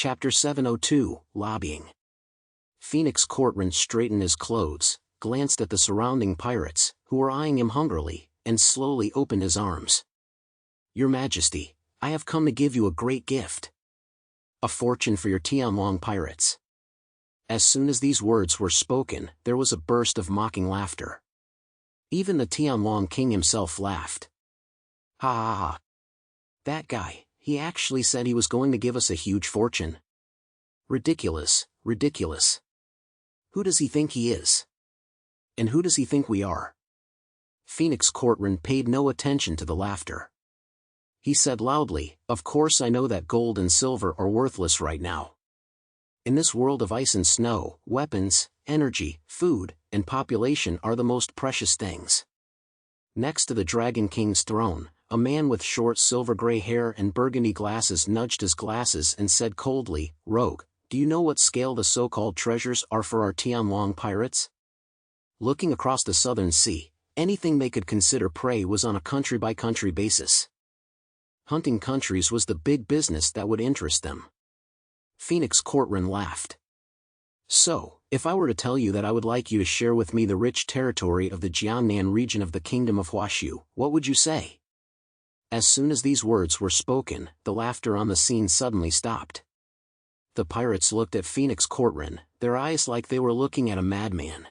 Chapter 702, Lobbying. Phoenix Courtman straightened his clothes, glanced at the surrounding pirates, who were eyeing him hungrily, and slowly opened his arms. "Your Majesty, I have come to give you a great gift. A fortune for your Tianlong pirates." As soon as these words were spoken, there was a burst of mocking laughter. Even the Tianlong king himself laughed. "Ha ha ha. That guy, he actually said he was going to give us a huge fortune. Ridiculous, ridiculous. Who does he think he is? And who does he think we are?" Phoenix Courtman paid no attention to the laughter. He said loudly, "Of course I know that gold and silver are worthless right now. In this world of ice and snow, weapons, energy, food, and population are the most precious things." Next to the Dragon King's throne, a man with short silver-gray hair and burgundy glasses nudged his glasses and said coldly, "Rogue, do you know what scale the so-called treasures are for our Tianlong pirates? Looking across the southern sea, anything they could consider prey was on a country-by-country basis. Hunting countries was the big business that would interest them." Phoenix Courtman laughed. "So, if I were to tell you that I would like you to share with me the rich territory of the Jiangnan region of the Kingdom of Huaxu, what would you say?" As soon as these words were spoken, the laughter on the scene suddenly stopped. The pirates looked at Phoenix Courtman, their eyes like they were looking at a madman.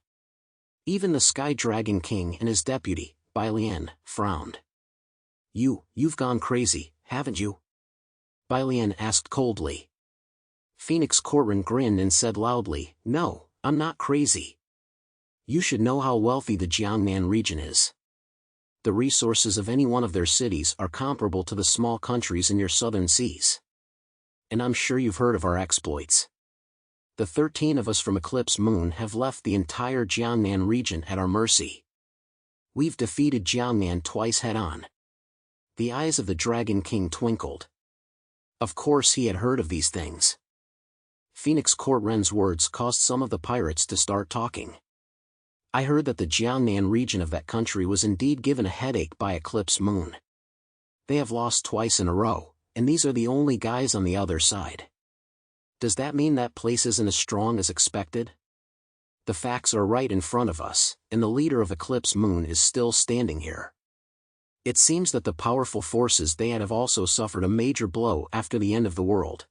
Even the Sky Dragon King and his deputy, Bai Lian, frowned. You've gone crazy, haven't you?" Bai Lian asked coldly. Phoenix Courtman grinned and said loudly, "No, I'm not crazy. You should know how wealthy the Jiangnan region is. The resources of any one of their cities are comparable to the small countries in your southern seas. And I'm sure you've heard of our exploits. The 13 of us from Eclipse Moon have left the entire Jiangnan region at our mercy. We've defeated Jiangnan twice head-on." The eyes of the Dragon King twinkled. Of course he had heard of these things. Phoenix Courtman's words caused some of the pirates to start talking. "I heard that the Jiangnan region of that country was indeed given a headache by Eclipse Moon. They have lost twice in a row, and these are the only guys on the other side. Does that mean that place isn't as strong as expected? The facts are right in front of us, and the leader of Eclipse Moon is still standing here. It seems that the powerful forces they had have also suffered a major blow after the end of the world.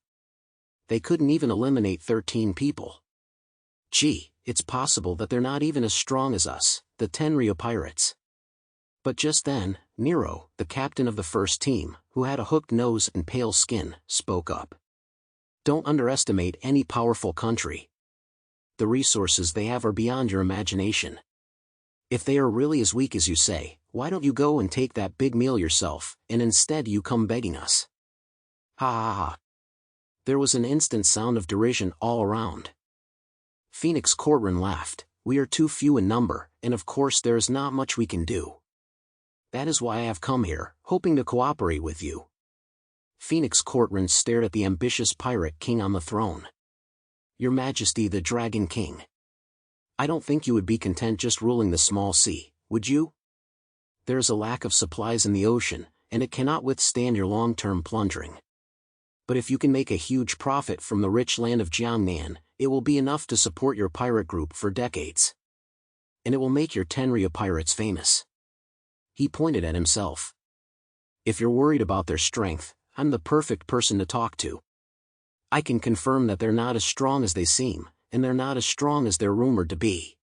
They couldn't even eliminate 13 people. Gee, it's possible that they're not even as strong as us, the Tenryu pirates." But just then, Nero, the captain of the first team, who had a hooked nose and pale skin, spoke up. "Don't underestimate any powerful country. The resources they have are beyond your imagination. If they are really as weak as you say, why don't you go and take that big meal yourself, and instead you come begging us?" Ha ha ha. There was an instant sound of derision all around. Phoenix Courtman laughed. "We are too few in number, and of course there is not much we can do. That is why I have come here, hoping to cooperate with you." Phoenix Courtman stared at the ambitious pirate king on the throne. "Your Majesty the Dragon King. I don't think you would be content just ruling the small sea, would you? There is a lack of supplies in the ocean, and it cannot withstand your long-term plundering. But if you can make a huge profit from the rich land of Jiangnan, it will be enough to support your pirate group for decades. And it will make your Tenryu pirates famous." He pointed at himself. "If you're worried about their strength, I'm the perfect person to talk to. I can confirm that they're not as strong as they seem, and they're not as strong as they're rumored to be."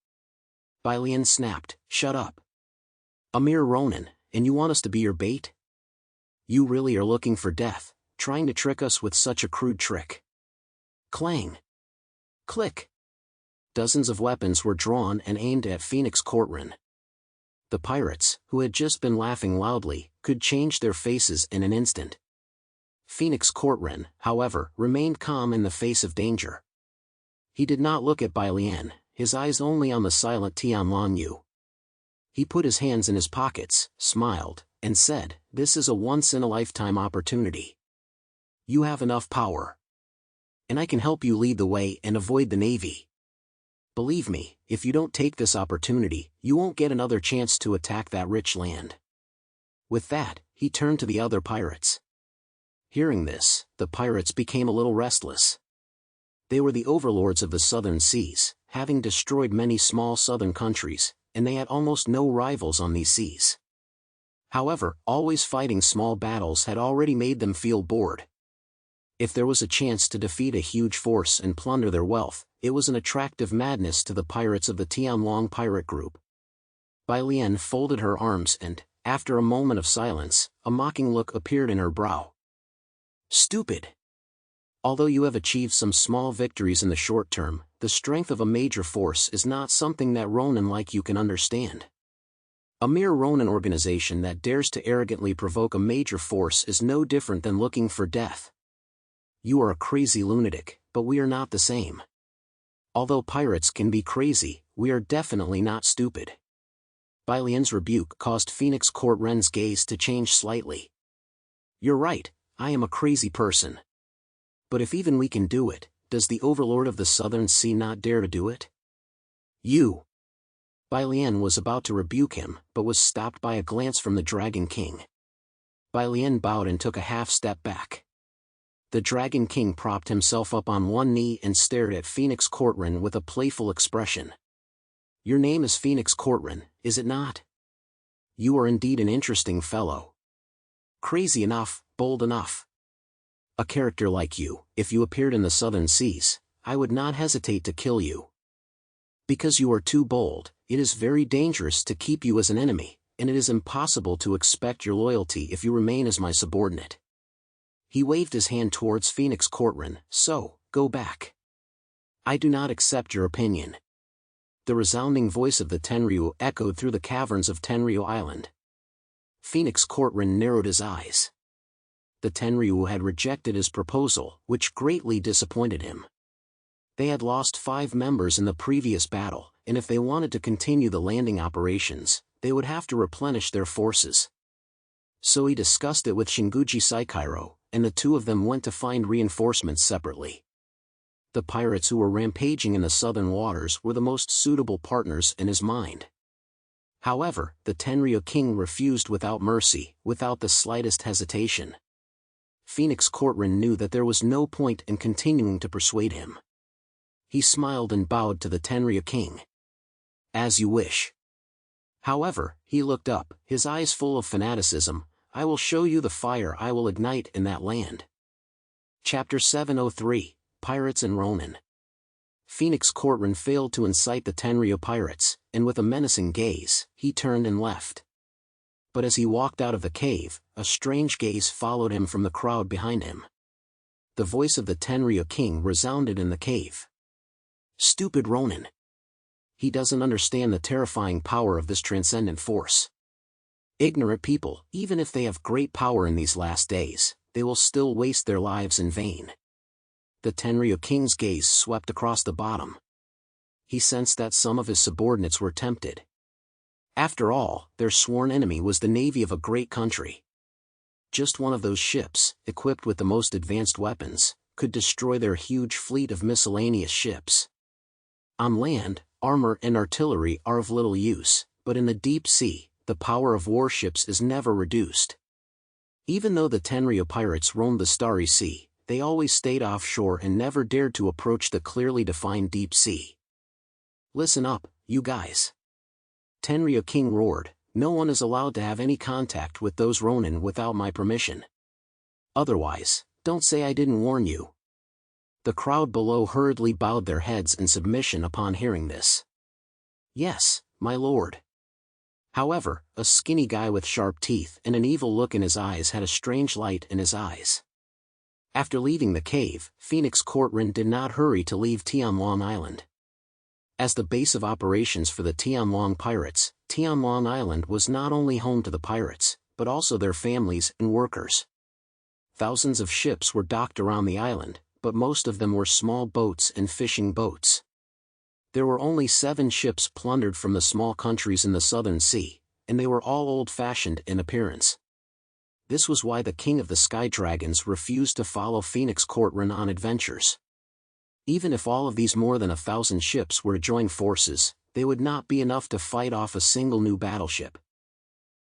Bai Lian snapped, "Shut up. A mere Ronin, and you want us to be your bait? You really are looking for death, trying to trick us with such a crude trick." Clang! Click! Dozens of weapons were drawn and aimed at Phoenix Courtman. The pirates, who had just been laughing loudly, could change their faces in an instant. Phoenix Courtman, however, remained calm in the face of danger. He did not look at Bai Lian, his eyes only on the silent Tianlong Yu. He put his hands in his pockets, smiled, and said, "This is a once-in-a-lifetime opportunity. You have enough power. And I can help you lead the way and avoid the Navy. Believe me, if you don't take this opportunity, you won't get another chance to attack that rich land." With that, he turned to the other pirates. Hearing this, the pirates became a little restless. They were the overlords of the southern seas, having destroyed many small southern countries, and they had almost no rivals on these seas. However, always fighting small battles had already made them feel bored. If there was a chance to defeat a huge force and plunder their wealth, it was an attractive madness to the pirates of the Tianlong pirate group. Bai Lian folded her arms and, after a moment of silence, a mocking look appeared in her brow. Stupid! Although you have achieved some small victories in the short term, the strength of a major force is not something that Ronin like you can understand. A mere Ronin organization that dares to arrogantly provoke a major force is no different than looking for death. You are a crazy lunatic, but we are not the same. Although pirates can be crazy, we are definitely not stupid. Bai Lian's rebuke caused Phoenix Court Ren's gaze to change slightly. You're right, I am a crazy person. But if even we can do it, does the overlord of the Southern Sea not dare to do it? You! Bai Lian was about to rebuke him, but was stopped by a glance from the Dragon King. Bai Lian bowed and took a half-step back. The Dragon King propped himself up on one knee and stared at Phoenix Court Ren with a playful expression. Your name is Phoenix Court Ren, is it not? You are indeed an interesting fellow. Crazy enough, bold enough. A character like you, if you appeared in the southern seas, I would not hesitate to kill you. Because you are too bold, it is very dangerous to keep you as an enemy, and it is impossible to expect your loyalty if you remain as my subordinate. He waved his hand towards Phoenix Court Ren, so, go back. I do not accept your opinion. The resounding voice of the Tenryu echoed through the caverns of Tenryu Island. Phoenix Court Ren narrowed his eyes. The Tenryu had rejected his proposal, which greatly disappointed him. They had lost 5 members in the previous battle, and if they wanted to continue the landing operations, they would have to replenish their forces. So he discussed it with Shinguji Saikairo, and the two of them went to find reinforcements separately. The pirates who were rampaging in the southern waters were the most suitable partners in his mind. However, the Tenryu King refused without mercy, without the slightest hesitation. Phoenix Court Ren knew that there was no point in continuing to persuade him. He smiled and bowed to the Tenryu King. As you wish. However, he looked up, his eyes full of fanaticism. I will show you the fire I will ignite in that land. Chapter 703, Pirates and Ronin. Phoenix Court Ren failed to incite the Tenryu pirates, and with a menacing gaze, he turned and left. But as he walked out of the cave, a strange gaze followed him from the crowd behind him. The voice of the Tenryu King resounded in the cave. Stupid Ronin! He doesn't understand the terrifying power of this transcendent force. Ignorant people, even if they have great power in these last days, they will still waste their lives in vain. The Tenryu King's gaze swept across the bottom. He sensed that some of his subordinates were tempted. After all, their sworn enemy was the navy of a great country. Just one of those ships, equipped with the most advanced weapons, could destroy their huge fleet of miscellaneous ships. On land, armor and artillery are of little use, but in the deep sea, the power of warships is never reduced. Even though the Tenryu pirates roamed the Starry Sea, they always stayed offshore and never dared to approach the clearly defined deep sea. Listen up, you guys. Tenryu King roared, no one is allowed to have any contact with those Ronin without my permission. Otherwise, don't say I didn't warn you. The crowd below hurriedly bowed their heads in submission upon hearing this. Yes, my lord. However, a skinny guy with sharp teeth and an evil look in his eyes had a strange light in his eyes. After leaving the cave, Phoenix Court Ren did not hurry to leave Tianlong Island. As the base of operations for the Tianlong pirates, Tianlong Island was not only home to the pirates, but also their families and workers. Thousands of ships were docked around the island, but most of them were small boats and fishing boats. There were only 7 ships plundered from the small countries in the Southern Sea, and they were all old-fashioned in appearance. This was why the King of the Sky Dragons refused to follow Phoenix Court Ren on adventures. Even if all of these more than 1,000 ships were to join forces, they would not be enough to fight off a single new battleship.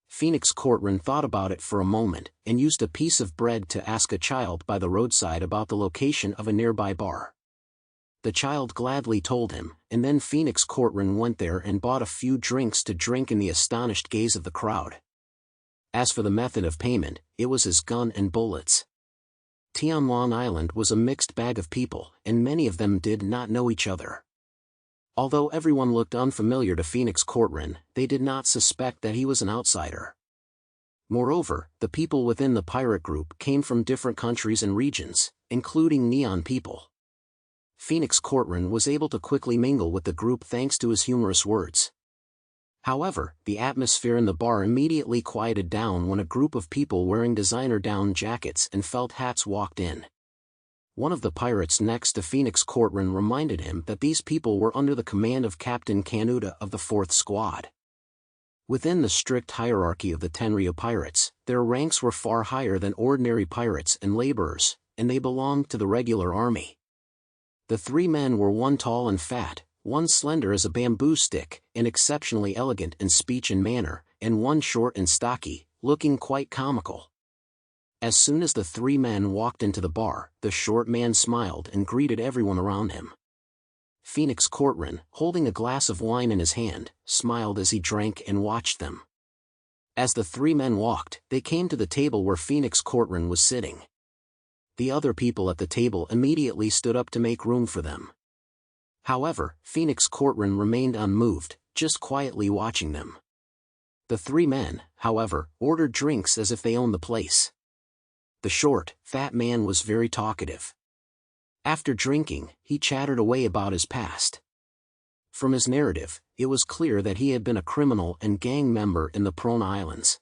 Phoenix Court Ren thought about it for a moment, and used a piece of bread to ask a child by the roadside about the location of a nearby bar. The child gladly told him, and then Phoenix Courtron went there and bought a few drinks to drink in the astonished gaze of the crowd. As for the method of payment, it was his gun and bullets. Tianlong Island was a mixed bag of people, and many of them did not know each other. Although everyone looked unfamiliar to Phoenix Courtron, they did not suspect that he was an outsider. Moreover, the people within the pirate group came from different countries and regions, including Neon people. Phoenix Courtron was able to quickly mingle with the group thanks to his humorous words. However, the atmosphere in the bar immediately quieted down when a group of people wearing designer down jackets and felt hats walked in. One of the pirates next to Phoenix Courtron reminded him that these people were under the command of Captain Kanuta of the 4th Squad. Within the strict hierarchy of the Tenryu pirates, their ranks were far higher than ordinary pirates and laborers, and they belonged to the regular army. The 3 men were one tall and fat, one slender as a bamboo stick, and exceptionally elegant in speech and manner, and one short and stocky, looking quite comical. As soon as the 3 men walked into the bar, the short man smiled and greeted everyone around him. Phoenix Courtron, holding a glass of wine in his hand, smiled as he drank and watched them. As the 3 men walked, they came to the table where Phoenix Courtron was sitting. The other people at the table immediately stood up to make room for them. However, Phoenix Courtron remained unmoved, just quietly watching them. The 3 men, however, ordered drinks as if they owned the place. The short, fat man was very talkative. After drinking, he chattered away about his past. From his narrative, it was clear that he had been a criminal and gang member in the Prone Islands.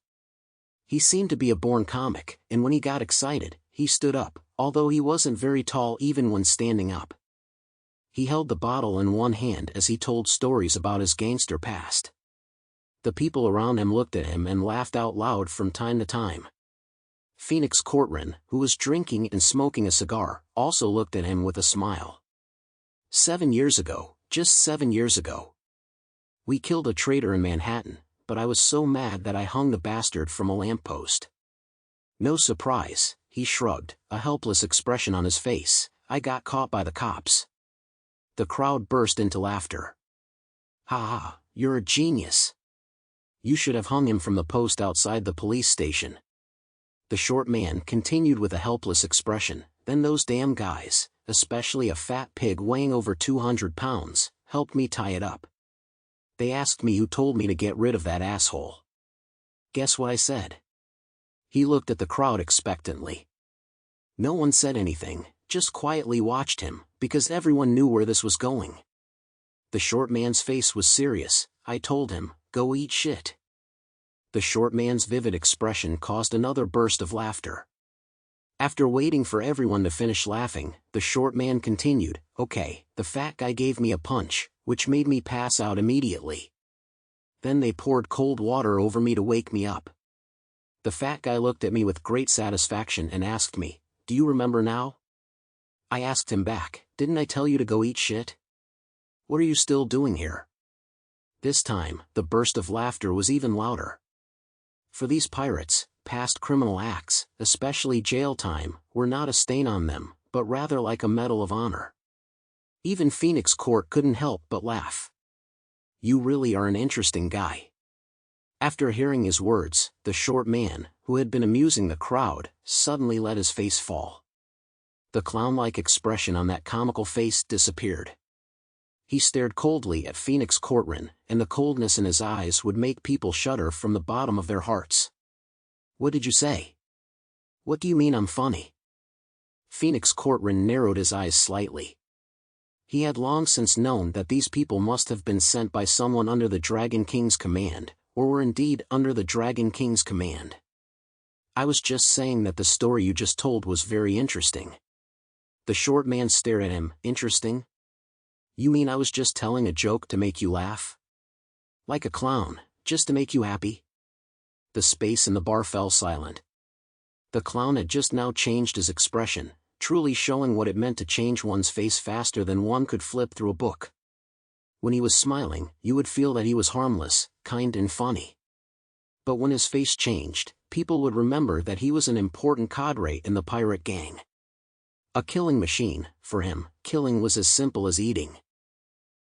He seemed to be a born comic, and when he got excited, he stood up, although he wasn't very tall even when standing up. He held the bottle in one hand as he told stories about his gangster past. The people around him looked at him and laughed out loud from time to time. Phoenix Courtron, who was drinking and smoking a cigar, also looked at him with a smile. 7 years ago, just 7 years ago. We killed a traitor in Manhattan, but I was so mad that I hung the bastard from a lamppost. No surprise, he shrugged, a helpless expression on his face. I got caught by the cops. The crowd burst into laughter. Ha ha, you're a genius. You should have hung him from the post outside the police station. The short man continued with a helpless expression. Then those damn guys, especially a fat pig weighing over 200 pounds, helped me tie it up. They asked me who told me to get rid of that asshole. Guess what I said? He looked at the crowd expectantly. No one said anything, just quietly watched him, because everyone knew where this was going. The short man's face was serious. I told him, go eat shit. The short man's vivid expression caused another burst of laughter. After waiting for everyone to finish laughing, the short man continued, okay, the fat guy gave me a punch, which made me pass out immediately. Then they poured cold water over me to wake me up. The fat guy looked at me with great satisfaction and asked me, do you remember now? I asked him back, didn't I tell you to go eat shit? What are you still doing here? This time, the burst of laughter was even louder. For these pirates, past criminal acts, especially jail time, were not a stain on them, but rather like a medal of honor. Even Phoenix Court couldn't help but laugh. You really are an interesting guy. After hearing his words, the short man, who had been amusing the crowd, suddenly let his face fall. The clown-like expression on that comical face disappeared. He stared coldly at Phoenix Courtron, and the coldness in his eyes would make people shudder from the bottom of their hearts. What did you say? What do you mean I'm funny? Phoenix Courtron narrowed his eyes slightly. He had long since known that these people must have been sent by someone under the Dragon King's command, or were indeed under the Dragon King's command. I was just saying that the story you just told was very interesting. The short man stared at him. Interesting? You mean I was just telling a joke to make you laugh? Like a clown, just to make you happy? The space in the bar fell silent. The clown had just now changed his expression, truly showing what it meant to change one's face faster than one could flip through a book. When he was smiling, you would feel that he was harmless, kind and funny. But when his face changed, people would remember that he was an important cadre in the pirate gang. A killing machine. For him, killing was as simple as eating.